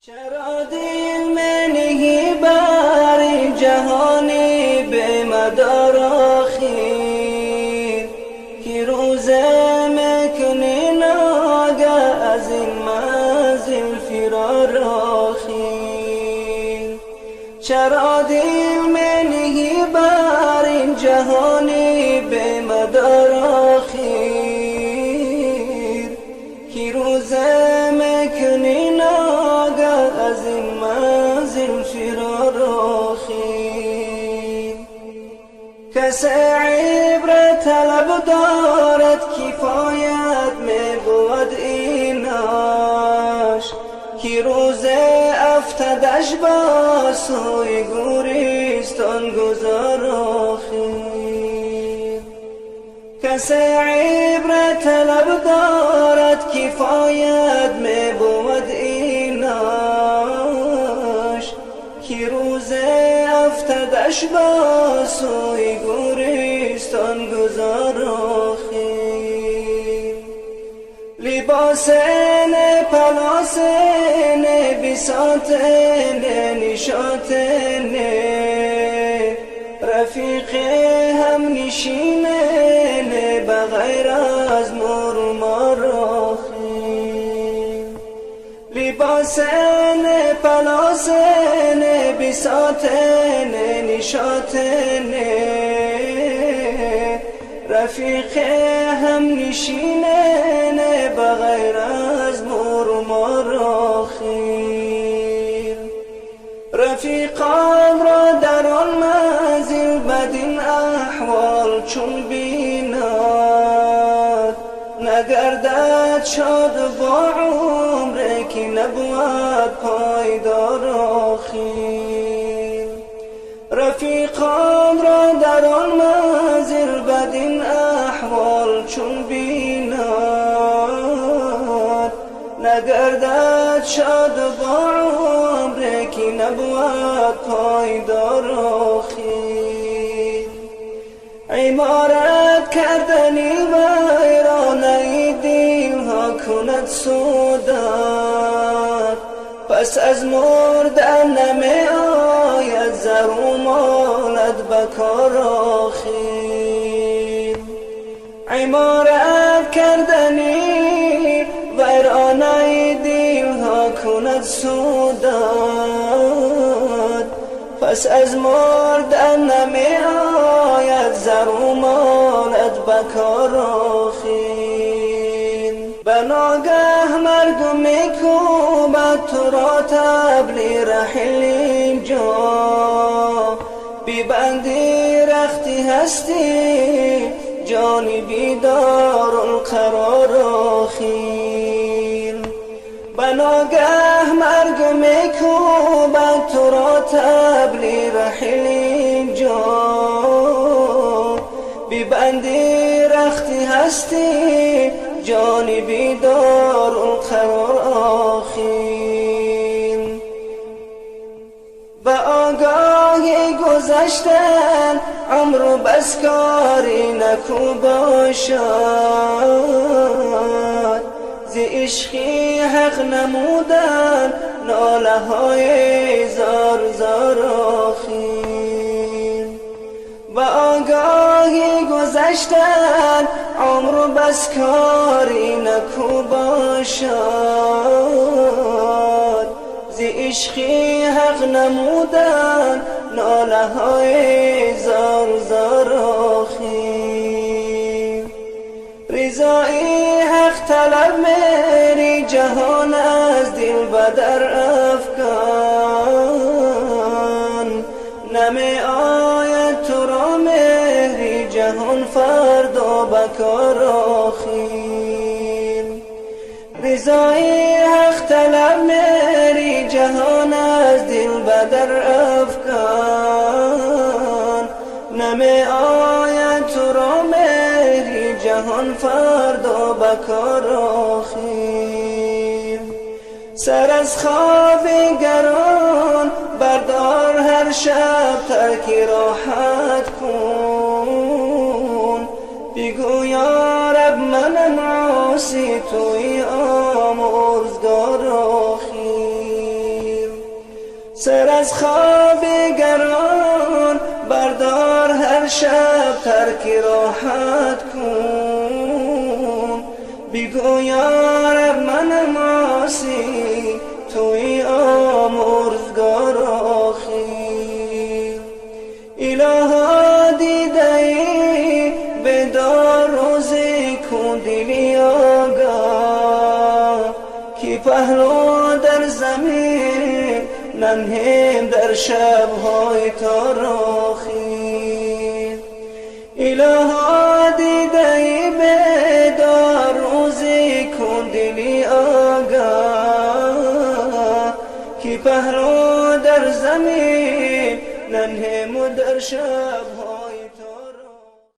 چرا دل میں نہیں باری جهانی به مدار آخر که روز میکنی ناگه از این منزل فرار آخر چرا دل میں نہیں باری جهانی به مدار آخر که روز میکنی از این منزل فرار آخر کسی عبرت طلب دارد کفایت می بود ایناش که روز افتادش با سوی گوریستان گذار آخر کسی عبرت طلب دارد کفایت می بود که روز افتادش با سوی گوریستان گذار آخر لباس نه پلاس نه بساط نه نشاط نه رفیق هم نشین نه بغیر از مرمار آخر لباس نه پلاس نه بساط نه نشاط نه رفیق هم نشین نه بغیر از مرمار آخر رفیقان را در آن منزل بدین احوال چون بیند نگردد شاد با عمره که نبود پایدار آخر رفیقان را در آن منزل بدین احوال چون بیند نگردد شاد با عمره که نبود پایدار آخر عمارت کردنی ویرانه دلها کند سودت پس از مردن نمی آید زر و مالت بکار آخر عمارت کردنی ویرانه دلها کند سودت پس از مردن نمی آید زر و مالت بکار آخر بناگه مرگ میکوبد تو را طبل رحل اینجا ببندی رختی هستی جانی بیدار القرار آخر بناگه مرگ میکوبد تو را طبل رحل اینجا ببندی رختی هستی جانی بیدار القرار آخر به آگاهی گذشتن عمر و بس کاری نکو باشد ز عشقی حق نمودن ناله های زار زار آخر به آگاهی گذشتن عمر و بس کاری نکو باشد ز عشقی حق نمودن ناله های زار زار آخر رضای حق طلب میری جهان از دل بدر افکن نمی آید تو را مهری جهان فردا بکار آخر رضای حق طلب میری جهان از دل بدر افکن نمی آید تو را مهری جهان فردا بکار آخر سر از خواب گران بردار هر شب ترک راحت کن بگو یا رب من عاصی توی آمرزگار آخی سر از خواب گران بردار، هر شب ترک راحت کن. بگو یا رب منم عاصی، توی آمرزگار آخر. الها دیده ای بدار، روزی کن دلی آگاه، کی پهلو در زمین ننهم در شبهای تاراخی. الها دیده ای بدار، روزی کن دلی آگاه، کی پهلو در زمین ننهم در شب